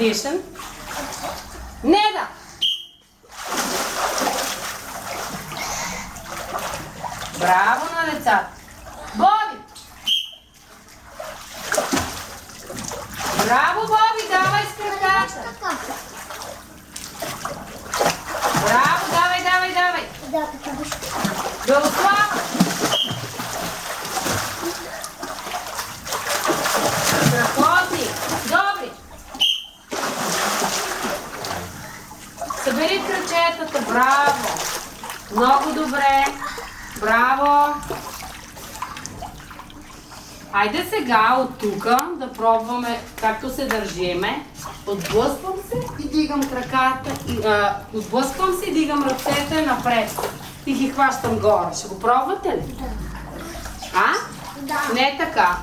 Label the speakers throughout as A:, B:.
A: годишен. Неда! Браво на децата! Боби! Браво, Боби! Давай с краката! Браво! Давай, давай, давай!
B: Да, така беше.
A: Белослава! Страхотни! Добри! Събери крачетата! Браво! Много добре! Браво! Айде сега от тук да пробваме както се държиме. Отблъсквам се и дигам краката. Отблъсквам се и дигам ръцете напред. И ги хващам горе. Ще го пробвате ли?
B: Да.
A: А?
B: Да.
A: Не така.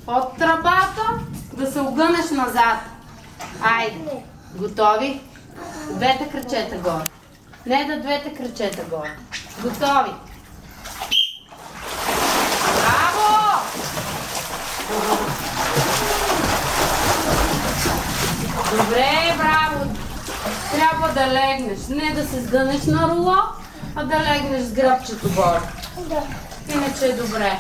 A: От тръбата да се огънеш назад. Айде. Готови? Двете крачета горе. Не да двете крачета горе. Готови? Браво! Добре, браво! Трябва да легнеш. Не да се сгънеш на руло, а да легнеш с гръбчето горе.
B: Да.
A: Иначе е добре.